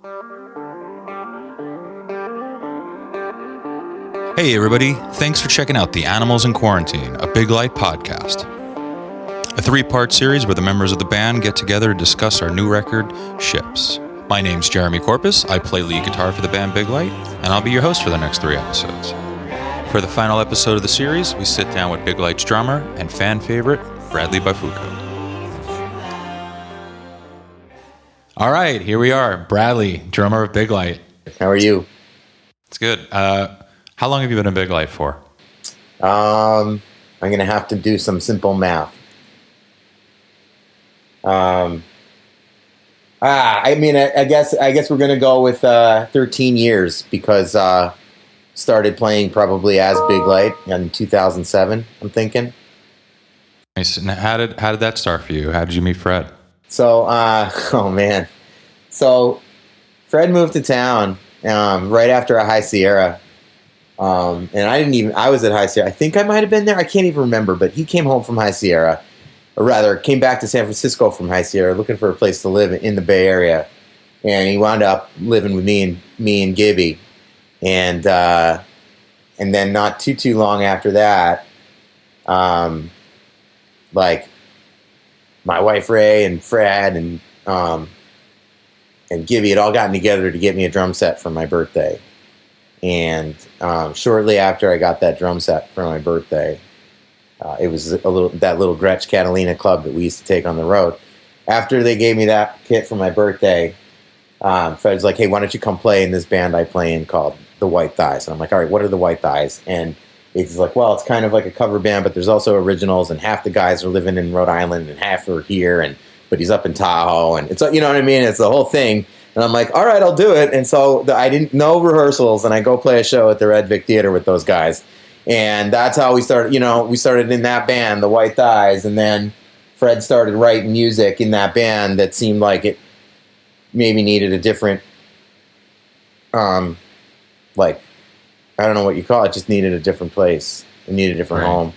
Hey everybody, thanks for checking out The Animals in Quarantine, a Big Light podcast. A 3-part series where the members of the band get together to discuss our new record, Ships. My name's Jeremy Korpas, I play lead guitar for the band Big Light, and I'll be your host for the next 3 episodes. For the final episode of the series, we sit down with Big Light's drummer and fan favorite, Bradly Bifulco. All right, here we are, Bradly, drummer of Big Light. How are you? It's good. How long have you been in Big Light for? I'm going to have to do some simple math. I guess we're going to go with 13 years because started playing probably as Big Light in 2007, I'm thinking. Nice. And how did that start for you? How did you meet Fred? So, So Fred moved to town right after a High Sierra. And I was at High Sierra. I think I might have been there. I can't even remember, but he came home from High Sierra, or rather came back to San Francisco from High Sierra looking for a place to live in the Bay Area. And he wound up living with me and Gibby. And then not too long after that, like my wife Ray and Fred and Gibby had all gotten together to get me a drum set for my birthday. And shortly after I got that drum set for my birthday, it was that little Gretsch Catalina club that we used to take on the road. After they gave me that kit for my birthday, Fred's like, "Hey, why don't you come play in this band I play in called The White Thighs?" And I'm like, "All right, what are The White Thighs?" And he's like, "Well, it's kind of like a cover band, but there's also originals, and half the guys are living in Rhode Island, and half are here, but he's up in Tahoe, and it's, you know what I mean? It's the whole thing." And I'm like, "All right, I'll do it." And so I didn't know rehearsals, and I go play a show at the Red Vic Theater with those guys. And that's how we started, we started in that band, The White Thighs. And then Fred started writing music in that band that seemed like it maybe needed a different, I don't know what you call it, just needed a different place. It needed a different home.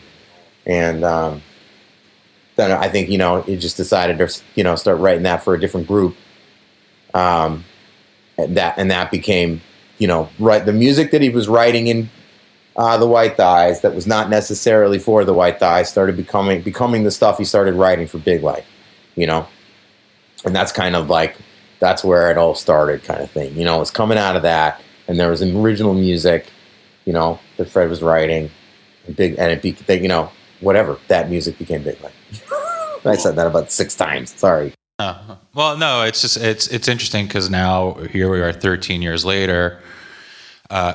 And then I think, he just decided to, start writing that for a different group. And that became, the music that he was writing in The White Thighs that was not necessarily for The White Thighs started becoming the stuff he started writing for Big Light, and that's kind of like, that's where it all started kind of thing. It was coming out of that, and there was original music, that Fred was writing, whatever, that music became Big Light. I said that about 6 times, sorry. Well, no, it's just it's interesting because now here we are 13 years later,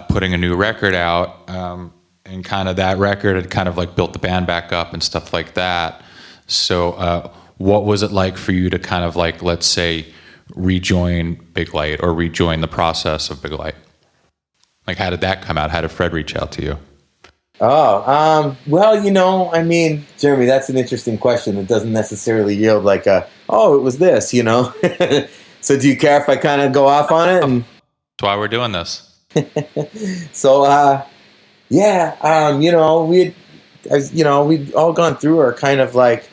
putting a new record out, and kind of that record had kind of like built the band back up and stuff like that. So what was it like for you to kind of like, let's say, rejoin Big Light or rejoin the process of Big Light? Like, how did that come out? How did Fred reach out to you? Well, Jeremy, that's an interesting question that doesn't necessarily yield like it was this, So do you care if I kind of go off on it? And... That's why we're doing this. So, we'd all gone through our kind of like,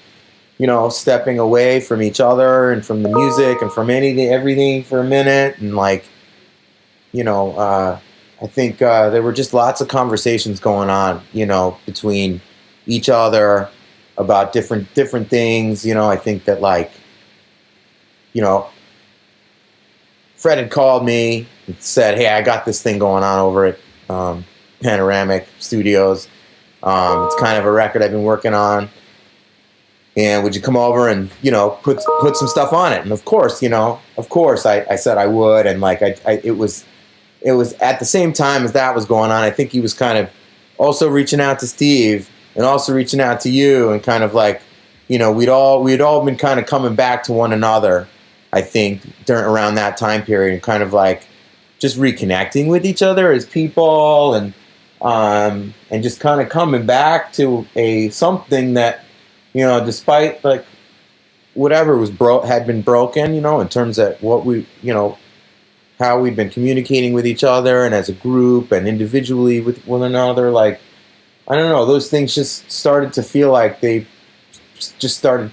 stepping away from each other and from the music and from everything for a minute. And like, I think there were just lots of conversations going on, between each other about different things. I think that like, Fred had called me and said, "Hey, I got this thing going on over at Panoramic Studios. It's kind of a record I've been working on. And would you come over and, put some stuff on it?" And of course, I said I would. And like, it was at the same time as that was going on, I think he was kind of also reaching out to Steve and also reaching out to you, and kind of like, we'd all been kind of coming back to one another, I think, around that time period, and kind of like just reconnecting with each other as people, and just kind of coming back to something that, despite like whatever had been broken, in terms of what we, how we've been communicating with each other and as a group and individually with one another. Like, I don't know, those things just started to feel like they just started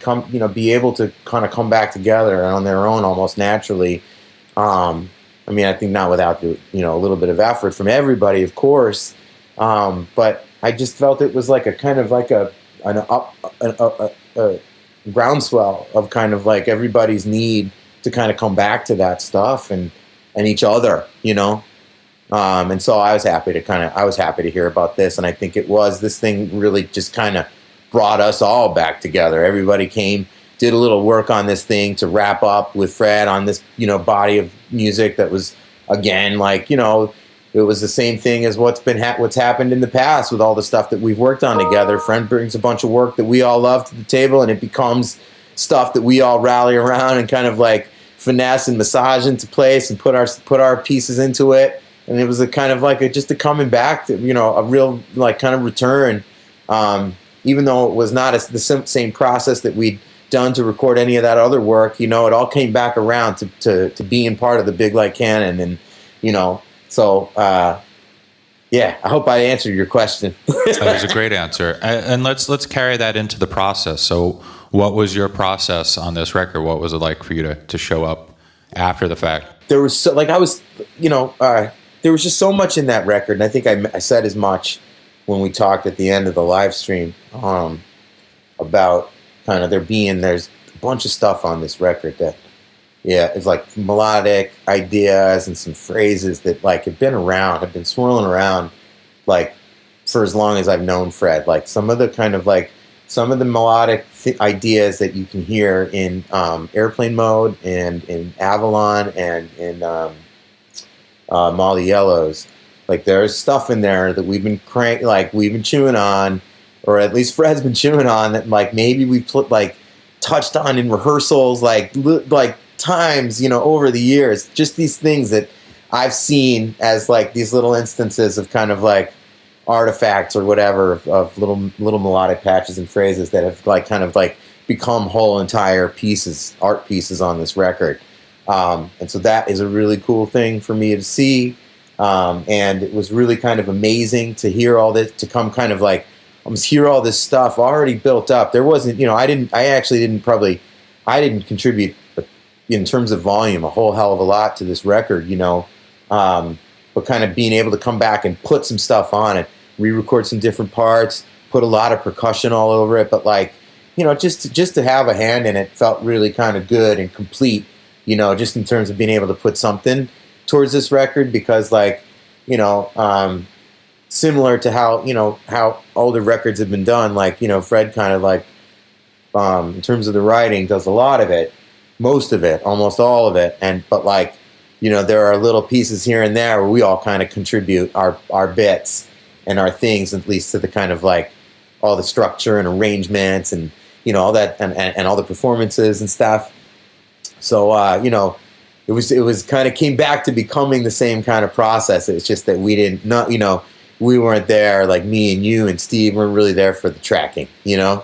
be able to kind of come back together on their own almost naturally. I mean, I think not without a little bit of effort from everybody, of course. But I just felt it was like a kind of like a groundswell of kind of like everybody's need to kind of come back to that stuff and each other, and so I was happy to hear about this, and I think this thing really just kind of brought us all back together. Everybody came, did a little work on this thing to wrap up with Fred on this, body of music that was, again, like, it was the same thing as what's happened in the past with all the stuff that we've worked on together. Fred brings a bunch of work that we all love to the table, and it becomes stuff that we all rally around and kind of like finesse and massage into place and put our pieces into it. And it was a kind of like just a coming back to, a real like kind of return. Even though it was not the same process that we'd done to record any of that other work, it all came back around to being part of the Big Light canon. And, so, yeah, I hope I answered your question. That was a great answer. And let's carry that into the process. So what was your process on this record? What was it like for you to show up after the fact? There was there was just so much in that record. And I think I said as much when we talked at the end of the live stream about kind of there's a bunch of stuff on this record that, it's like melodic ideas and some phrases that like have been swirling around like for as long as I've known Fred. Like some of the melodic ideas that you can hear in Airplane Mode and in Avalon and in Molly Yellows. Like there's stuff in there that we've been chewing on, or at least Fred's been chewing on, that like maybe we've touched on in rehearsals like times, over the years. Just these things that I've seen as like these little instances of kind of like artifacts or whatever of little melodic patches and phrases that have like kind of like become whole entire art pieces on this record. And so that is a really cool thing for me to see. And it was really kind of amazing to hear all this, to come kind of like almost hear all this stuff already built up. There wasn't, I didn't contribute in terms of volume a whole hell of a lot to this record, but kind of being able to come back and put some stuff on it, re-record some different parts, put a lot of percussion all over it. But like, just to have a hand in it felt really kind of good and complete, just in terms of being able to put something towards this record, because like, similar to how older records have been done, like, Fred kind of like, in terms of the writing, does a lot of it, most of it, almost all of it. But like, there are little pieces here and there where we all kind of contribute our bits and our things, at least to the kind of like all the structure and arrangements and, all that and all the performances and stuff. So, it was kind of came back to becoming the same kind of process. It's just that we we weren't there, like me and you and Steve weren't really there for the tracking, and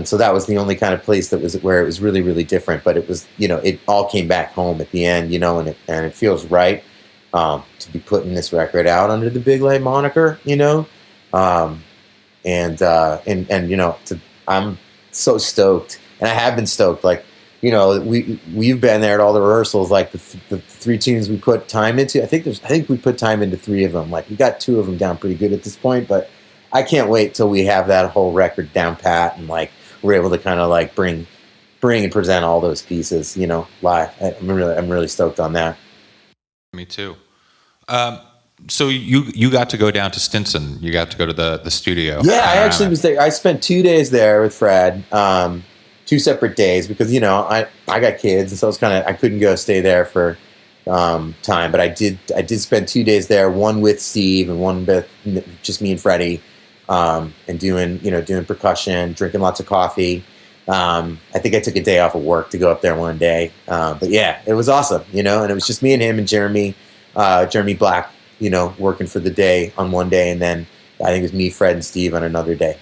so that was the only kind of place where it was really, really different. But it was, it all came back home at the end, and it feels right to be putting this record out under the Big Light moniker, I'm so stoked, and I have been stoked. Like, we've been there at all the rehearsals, like the 3 tunes we put time into. I think we put time into 3 of them. Like we got 2 of them down pretty good at this point, but I can't wait till we have that whole record down pat and like we're able to kind of like bring and present all those pieces, live. I'm really stoked on that. Me too. So you got to go down to Stinson. You got to go to the studio. Yeah, I actually was there. I spent 2 days there with Fred. 2 separate days because I got kids, and so I couldn't go stay there for time. But I did spend 2 days there, one with Steve and one with just me and Freddie. And doing percussion, drinking lots of coffee. I think I took a day off of work to go up there one day. But yeah, it was awesome, and it was just me and him and Jeremy Black, working for the day on one day. And then I think it was me, Fred, and Steve on another day.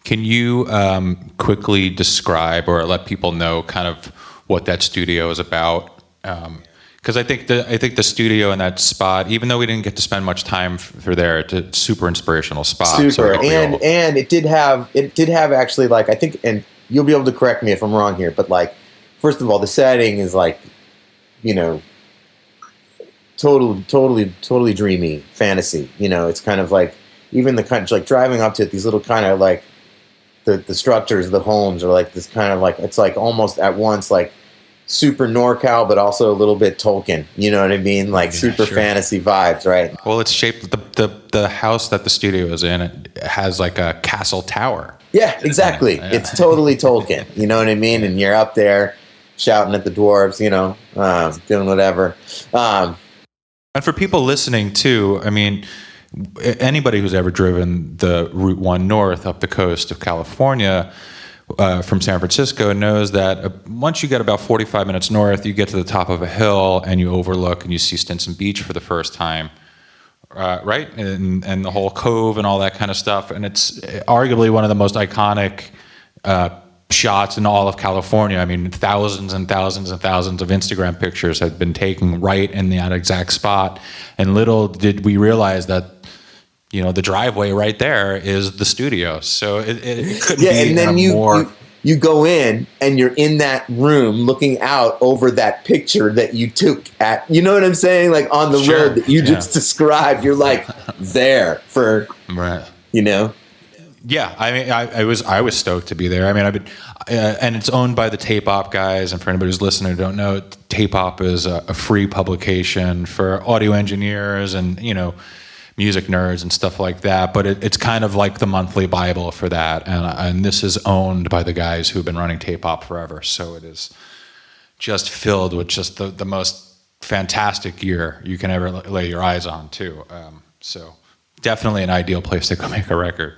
Can you quickly describe or let people know kind of what that studio is about? Because I think the studio in that spot, even though we didn't get to spend much time for there, it's a super inspirational spot. Super, so and it did have actually, like, I think, and you'll be able to correct me if I'm wrong here, but like, first of all, the setting is like you know, totally dreamy fantasy. You know, it's kind of like even the kind of like driving up to it, these little kind of like the structures, the homes are like this kind of like, it's like almost at once like super NorCal, but also a little bit Tolkien. You know what I mean? Like super fantasy vibes, right? Well, it's shaped the house that the studio is in. It has like a castle tower. Yeah, exactly. Yeah. It's totally Tolkien. You know what I mean? And you're up there shouting at the dwarves, you know, doing whatever. And for people listening too, I mean, anybody who's ever driven the Route 1 north up the coast of California from San Francisco knows that once you get about 45 minutes north, you get to the top of a hill and you overlook and you see Stinson Beach for the first time, right? And the whole cove and all that kind of stuff. And it's arguably one of the most iconic shots in all of California. I mean, thousands and thousands and thousands of Instagram pictures have been taken right in that exact spot. And little did we realize that, you know, the driveway right there is the studio. So it couldn't be and then you go in and you're in that room looking out over that picture that you took at, you know what I'm saying? Like on the road that you just described, you're like there for, you know? Yeah, I mean, I was stoked to be there. I mean, I've been, and it's owned by the Tape Op guys. And for anybody who's listening who don't know, Tape Op is a free publication for audio engineers and, you know, music nerds and stuff like that. But it's kind of like the monthly Bible for that. And this is owned by the guys who've been running Tape Op forever. So it is just filled with just the most fantastic gear you can ever lay your eyes on, too. So definitely an ideal place to go make a record.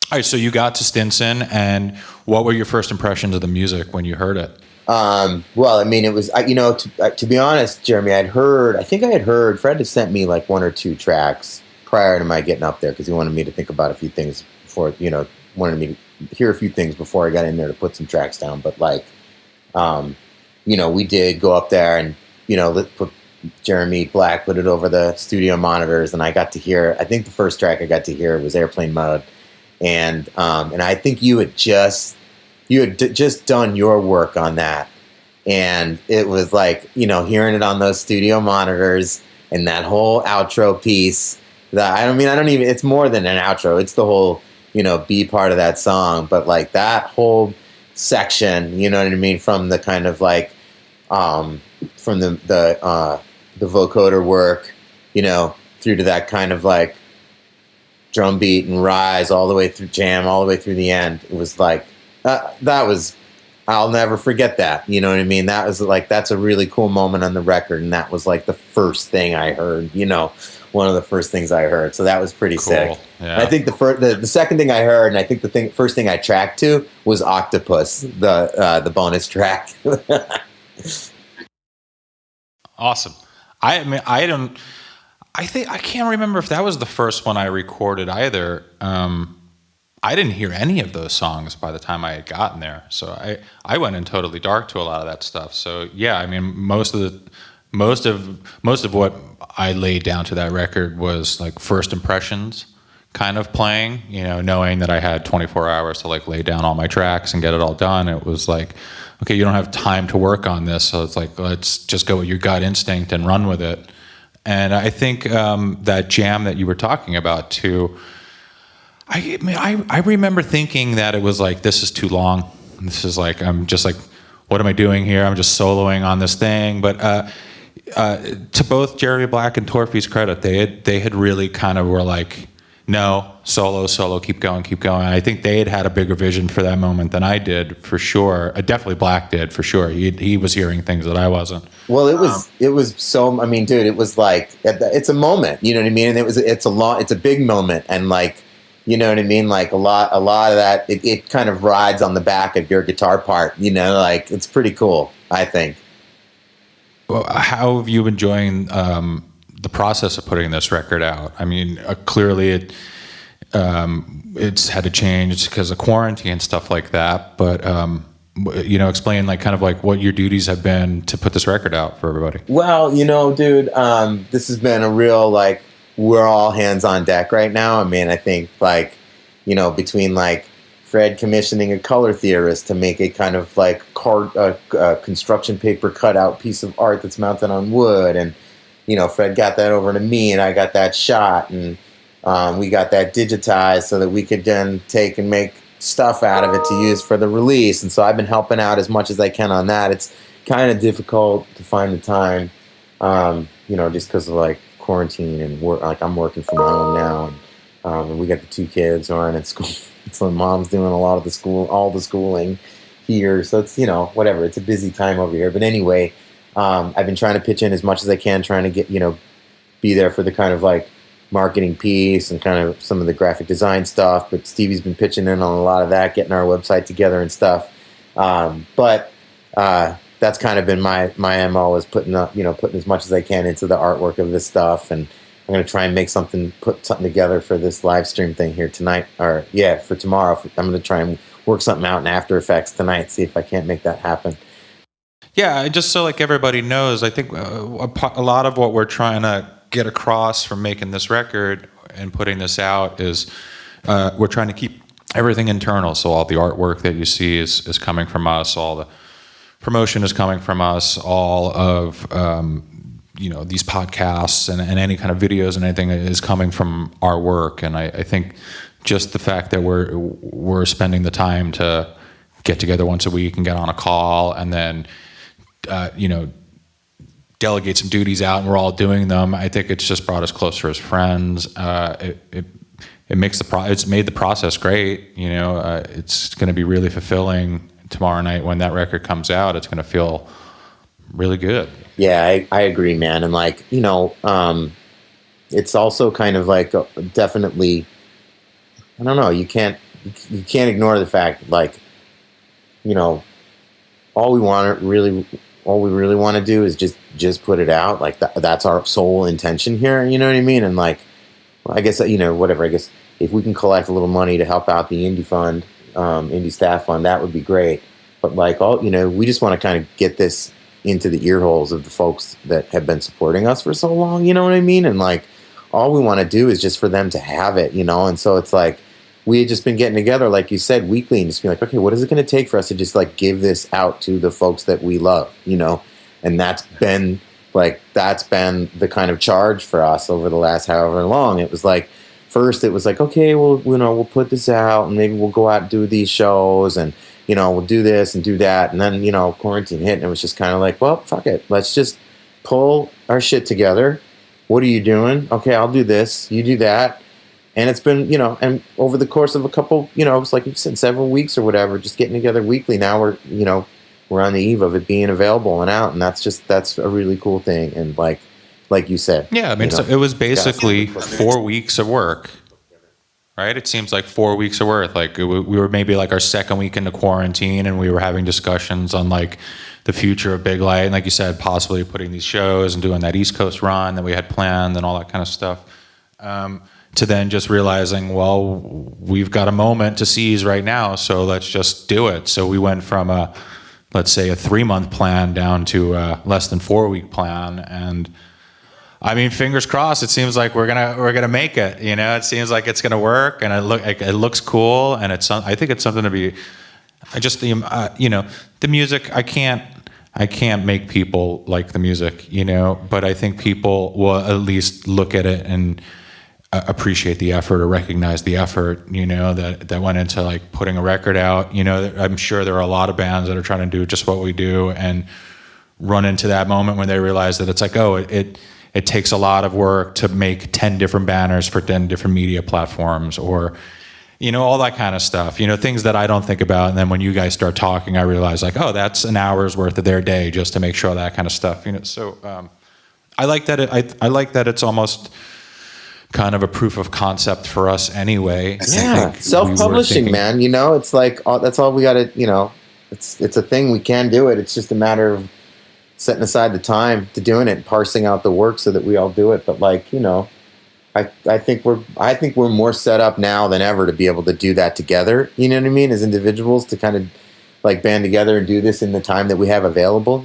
All right, so you got to Stinson, and what were your first impressions of the music when you heard it? Well, I mean, it was, you know, to be honest, Jeremy, I think I had heard, Fred had sent me like one or two tracks prior to my getting up there because he wanted me to think about a few things before, you know, wanted me to hear a few things before I got in there to put some tracks down. But like, you know, we did go up there and, you know, Jeremy Black put it over the studio monitors, and I got to hear, I think the first track I got to hear was Airplane Mode. And I think you had just done your work on that, and it was like, you know, hearing it on those studio monitors and that whole outro piece. It's more than an outro. It's the whole, you know, B part of that song. But like that whole section, you know what I mean, from the kind of like from the vocoder work, you know, through to that kind of like drum beat and rise all the way through jam, all the way through the end. It was like, I'll never forget that. You know what I mean? That was like, that's a really cool moment on the record. And that was like the first thing I heard, you know, one of the first things I heard. So that was pretty sick. Yeah. I think the second thing I heard, and I think first thing I tracked to was Octopus, the bonus track. Awesome. I can't remember if that was the first one I recorded either. I didn't hear any of those songs by the time I had gotten there, so I went in totally dark to a lot of that stuff. So yeah, I mean, most of what I laid down to that record was like first impressions, kind of playing. You know, knowing that I had 24 hours to like lay down all my tracks and get it all done. It was like, okay, you don't have time to work on this, so it's like, let's just go with your gut instinct and run with it. And I think that jam that you were talking about too, I remember thinking that it was like, this is too long. This is like, I'm just like, what am I doing here? I'm just soloing on this thing. But to both Jeremy Black and Torfy's credit, they had really kind of were like, no, solo, keep going. I think they had a bigger vision for that moment than I did, for sure. Definitely Black did, for sure. He was hearing things that I wasn't. Well, it was so, I mean, dude, it was like, it's a moment, you know what I mean? And it's a big moment. And like, you know what I mean? Like a lot of that, it kind of rides on the back of your guitar part, you know, like it's pretty cool, I think. Well, how have you been enjoying the process of putting this record out? I mean, clearly it's had to change because of quarantine and stuff like that. But you know, explain like kind of like what your duties have been to put this record out for everybody. Well, you know, dude, this has been a real like, we're all hands on deck right now. I mean, I think like, you know, between like Fred commissioning a color theorist to make a kind of like construction paper cutout piece of art that's mounted on wood, and Fred got that over to me, and I got that shot, and we got that digitized so that we could then take and make stuff out of it to use for the release. And so I've been helping out as much as I can on that. It's kind of difficult to find the time, just because of like quarantine and work. Like I'm working from home now, and we got the 2 kids who aren't at school. So mom's doing a lot of all the schooling here. So it's, whatever. It's a busy time over here. But anyway, I've been trying to pitch in as much as I can, trying to get, be there for the kind of like marketing piece and kind of some of the graphic design stuff. But Stevie's been pitching in on a lot of that, getting our website together and stuff. But that's kind of been my MO, is putting as much as I can into the artwork of this stuff. And I'm going to try and put something together for this live stream thing here tonight, for tomorrow. I'm going to try and work something out in After Effects tonight, see if I can't make that happen. Yeah, just so like everybody knows, I think a lot of what we're trying to get across from making this record and putting this out is we're trying to keep everything internal. So all the artwork that you see is coming from us, all the promotion is coming from us, all of these podcasts and any kind of videos and anything is coming from our work. And I think just the fact that we're spending the time to get together once a week and get on a call and then delegate some duties out, and we're all doing them. I think it's just brought us closer as friends. It's made the process great. It's going to be really fulfilling tomorrow night when that record comes out. It's going to feel really good. Yeah, I agree, man. And like, it's also kind of like definitely, I don't know, you can't ignore the fact, like, all we really want to do is just put it out. Like that's our sole intention here. You know what I mean? And like, I guess, whatever, I guess if we can collect a little money to help out the indie fund, indie staff fund, that would be great. But like we just want to kind of get this into the ear holes of the folks that have been supporting us for so long, you know what I mean? And like, all we want to do is just for them to have it, and so it's like, we had just been getting together, like you said, weekly, and just be like, okay, what is it going to take for us to just like give this out to the folks that we love, and that's been the kind of charge for us over the last however long. It was like, first it was like, okay, well, we'll put this out and maybe we'll go out and do these shows and, we'll do this and do that. And then, quarantine hit and it was just kind of like, well, fuck it. Let's just pull our shit together. What are you doing? Okay, I'll do this. You do that. And it's been, and over the course of a couple, it's like you said, several weeks or whatever, just getting together weekly. Now we're on the eve of it being available and out. And that's a really cool thing. And like you said. Yeah, I mean, so it was basically 4 weeks of work. Right? It seems like 4 weeks of work. Like we were maybe like our second week into quarantine, and we were having discussions on like the future of Big Light, and like you said, possibly putting these shows and doing that East Coast run that we had planned and all that kind of stuff. To then just realizing, well, we've got a moment to seize right now, so let's just do it. So we went from let's say a 3-month plan down to a less than 4-week plan, and I mean, fingers crossed. It seems like we're gonna make it. It seems like it's gonna work, and it looks cool, and I think it's something to be. The music. I can't make people like the music, but I think people will at least look at it and appreciate the effort or recognize the effort, that went into like putting a record out. I'm sure there are a lot of bands that are trying to do just what we do and run into that moment when they realize that it's like, oh, it takes a lot of work to make 10 different banners for 10 different media platforms, or, all that kind of stuff, things that I don't think about. And then when you guys start talking, I realize like, oh, that's an hour's worth of their day just to make sure that kind of stuff, So I like that. I like that it's almost kind of a proof of concept for us anyway. Yeah, self-publishing, man. It's like that's all we got to. It's a thing, we can do it. It's just a matter of setting aside the time to doing it, parsing out the work so that we all do it. But like, I think we're more set up now than ever to be able to do that together. You know what I mean? As individuals, to kind of like band together and do this in the time that we have available.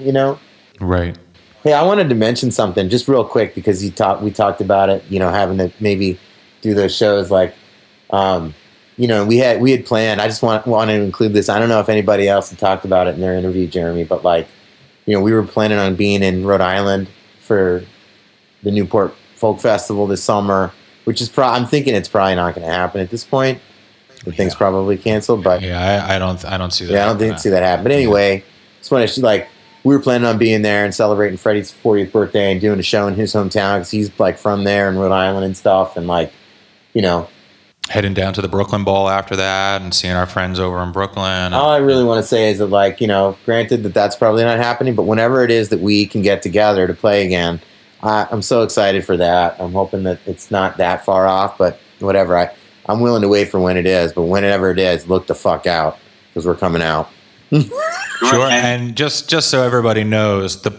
Right. Hey, I wanted to mention something just real quick because we talked about it. Having to maybe do those shows like, we had planned. I just wanted to include this. I don't know if anybody else had talked about it in their interview, Jeremy, but like, we were planning on being in Rhode Island for the Newport Folk Festival this summer, which is I'm thinking it's probably not going to happen at this point. The thing's probably canceled, but I don't see that. Yeah, I don't see that happen. But anyway, it's when we were planning on being there and celebrating Freddie's 40th birthday and doing a show in his hometown because he's like from there in Rhode Island and stuff, and like, heading down to the Brooklyn Bowl after that and seeing our friends over in Brooklyn. All I really want to say is that, like, granted that that's probably not happening, but whenever it is that we can get together to play again, I'm so excited for that. I'm hoping that it's not that far off, but whatever. I'm willing to wait for when it is, but whenever it is, look the fuck out because we're coming out. Sure, and just so everybody knows, the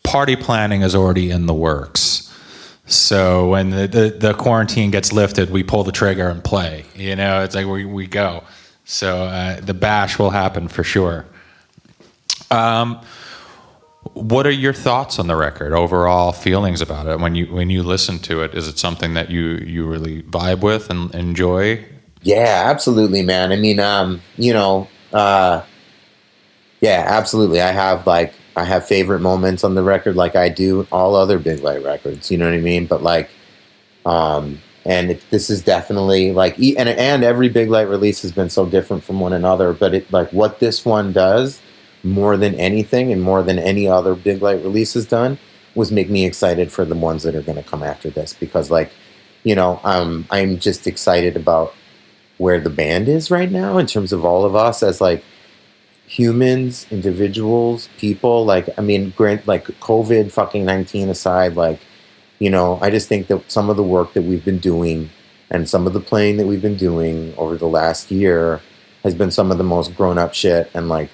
party planning is already in the works. So when the quarantine gets lifted, we pull the trigger and play. It's like we go. So the bash will happen for sure. What are your thoughts on the record? Overall feelings about it when you listen to it? Is it something that you really vibe with and enjoy? Yeah, absolutely, man. I mean, yeah, absolutely. I have favorite moments on the record, like I do all other Big Light records. You know what I mean? But like, this is definitely like, and every Big Light release has been so different from one another. But it, like, what this one does more than anything and more than any other Big Light release has done was make me excited for the ones that are going to come after this, because like, I'm just excited about where the band is right now in terms of all of us as like humans, individuals, people. Like, I mean, like COVID fucking 19 aside, like, I just think that some of the work that we've been doing and some of the playing that we've been doing over the last year has been some of the most grown up shit and like,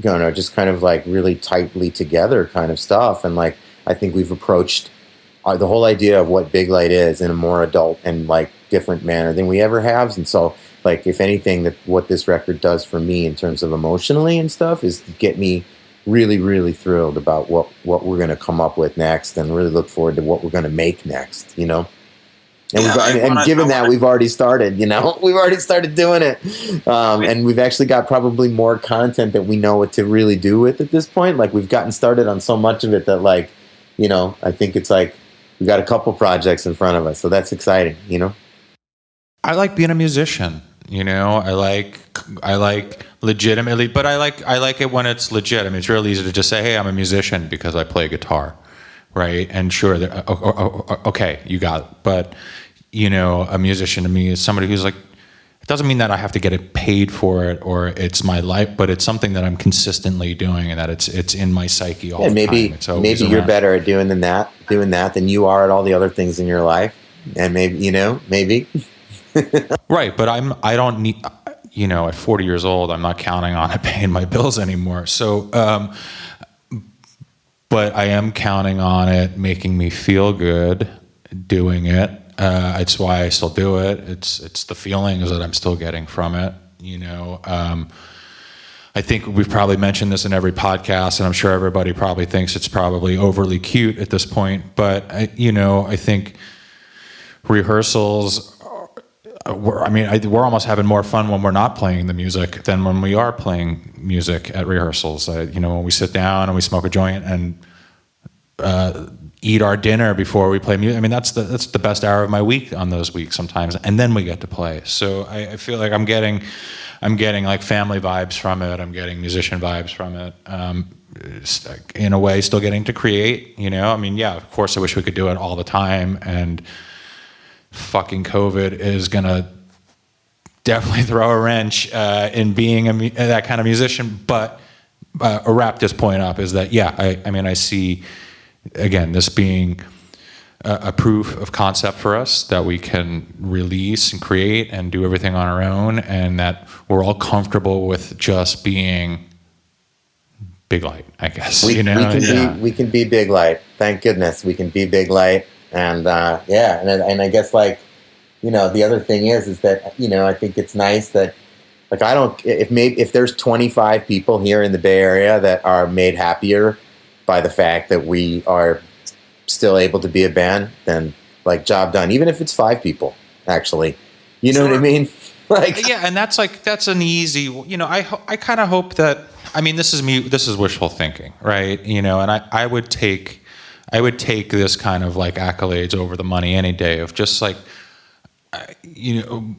just kind of like really tightly together kind of stuff. And like, I think we've approached the whole idea of what Big Light is in a more adult and like different manner than we ever have. And so like, if anything, that what this record does for me in terms of emotionally and stuff is get me really, really thrilled about what we're going to come up with next, and really look forward to what we're going to make next, And, given that we've already started, we've already started doing it. And we've actually got probably more content that we know what to really do with at this point. Like, we've gotten started on so much of it that like, I think it's like we've got a couple projects in front of us. So that's exciting, I like being a musician. I like legitimately, but I like it when it's legit. I mean, it's real easy to just say, hey, I'm a musician because I play guitar. Right. And sure, okay, you got it. But, a musician to me is somebody who's like, it doesn't mean that I have to get it paid for it or it's my life, but it's something that I'm consistently doing and that it's in my psyche all the time. Maybe you're better at doing that than you are at all the other things in your life. And maybe. Right. But I don't need, at 40 years old, I'm not counting on it paying my bills anymore. So, but I am counting on it making me feel good doing it. It's why I still do it. It's the feelings that I'm still getting from it. I think we've probably mentioned this in every podcast, and I'm sure everybody probably thinks it's probably overly cute at this point. But I think rehearsals. We're almost having more fun when we're not playing the music than when we are playing music at rehearsals. When we sit down and we smoke a joint and eat our dinner before we play music. I mean, that's the best hour of my week on those weeks sometimes, and then we get to play. So I feel like I'm getting like family vibes from it. I'm getting musician vibes from it. In a way, still getting to create. Yeah, of course, I wish we could do it all the time, and fucking COVID is gonna definitely throw a wrench in being that kind of musician. But wrap this point up is that I see again this being a proof of concept for us that we can release and create and do everything on our own, and that we're all comfortable with just being Big Light, I guess. We can be Big Light. Thank goodness we can be Big Light. And and I guess like, the other thing is that, I think it's nice that like, if there's 25 people here in the Bay Area that are made happier by the fact that we are still able to be a band, then like, job done. Even if it's 5 people, actually, You know what I mean? Like, yeah, and that's an easy. You know, I kind of hope that. I mean, this is me. This is wishful thinking, right? You know, and I would take this kind of like accolades over the money any day of just like, you know,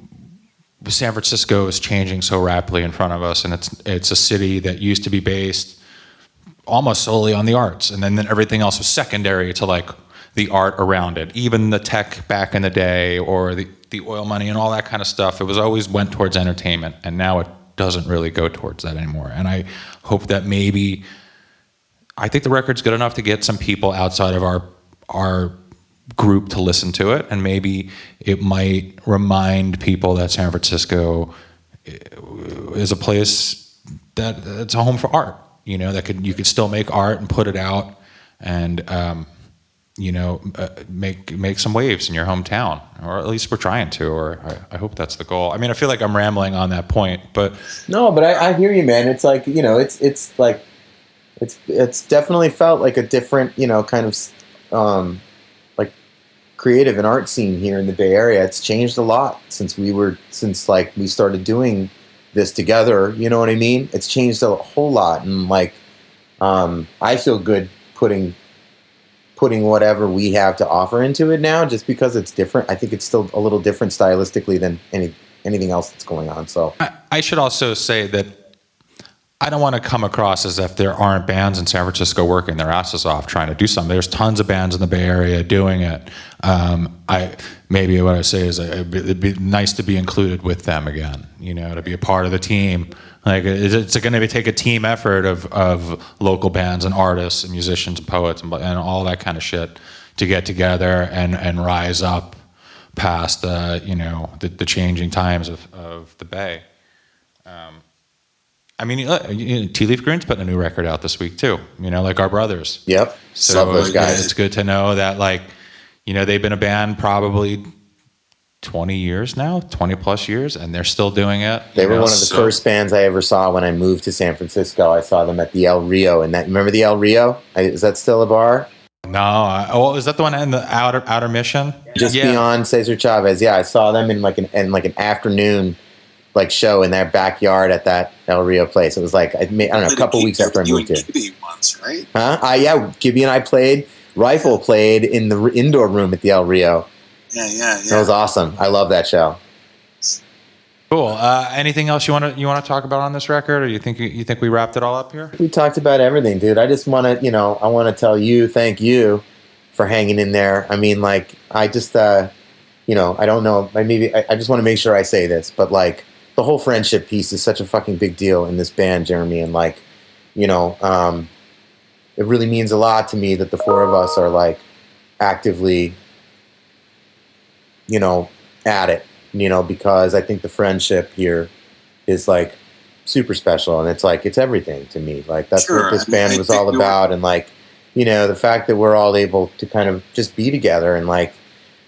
San Francisco is changing so rapidly in front of us, and it's a city that used to be based almost solely on the arts, and then everything else was secondary to like the art around it. Even the tech back in the day, or the oil money and all that kind of stuff, it was always went towards entertainment, and now it doesn't really go towards that anymore. And I hope that maybe, I think the record's good enough to get some people outside of our group to listen to it, and maybe it might remind people that San Francisco is a place that it's a home for art. You know, you could still make art and put it out, and you know, make some waves in your hometown, or at least we're trying to, or I hope that's the goal. I mean, I feel like I'm rambling on that point, but no, but I hear you, man. It's like, you know, it's like, it's definitely felt like a different, you know, kind of like creative and art scene here in the Bay Area. It's changed a lot since like we started doing this together. You know what I mean? It's changed a whole lot, and like, I feel good putting whatever we have to offer into it now, just because it's different. I think it's still a little different stylistically than anything else that's going on. So I should also say that I don't want to come across as if there aren't bands in San Francisco working their asses off trying to do something. There's tons of bands in the Bay Area doing it. Maybe what I say is it'd be nice to be included with them again, you know, to be a part of the team. Like, it's going to take a team effort of local bands and artists and musicians and poets and all that kind of shit to get together and rise up past you know, the changing times of the Bay. I mean, Tea Leaf Green's putting a new record out this week too. You know, like our brothers. Yep. So love those guys. It's good to know that, like, you know, they've been a band probably 20 years now, 20 plus years, and they're still doing it. They were one of the first bands I ever saw when I moved to San Francisco. I saw them at the El Rio, and remember the El Rio? Is that still a bar? No. Is that the one in the Outer Mission? Just beyond Cesar Chavez. Yeah, I saw them in like an afternoon like show in their backyard at that El Rio place. It was like, I don't know, a couple weeks after I moved here. Gibby once, right? Huh? Yeah, Gibby and I played. Rifle played in the indoor room at the El Rio. Yeah. That was awesome. I love that show. Cool. Anything else you want to talk about on this record, or you think we wrapped it all up here? We talked about everything, dude. I just want to, you know, I want to tell you, thank you for hanging in there. I mean, like, I just, you know, I don't know. I just want to make sure I say this, but like, the whole friendship piece is such a fucking big deal in this band, Jeremy, and like, you know, it really means a lot to me that the four of us are like actively, you know, at it, you know, because I think the friendship here is like super special, and it's like, it's everything to me. Like, that's what this band was all about. And like, you know, the fact that we're all able to kind of just be together and like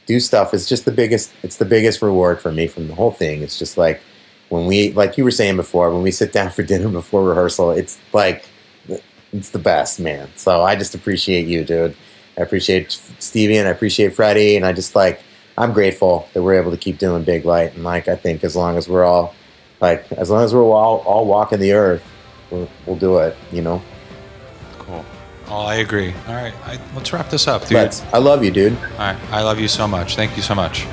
do stuff is just it's the biggest reward for me from the whole thing. It's just like, when we, like you were saying before, when we sit down for dinner before rehearsal, it's like, it's the best, man. So I just appreciate you, dude. I appreciate Stevie, and I appreciate Freddie, and I just like, I'm grateful that we're able to keep doing Big Light. And like, I think as long as we're all walking the earth, we'll do it, you know? Cool. Oh, I agree. All right, let's wrap this up, dude. I love you, dude. All right, I love you so much. Thank you so much.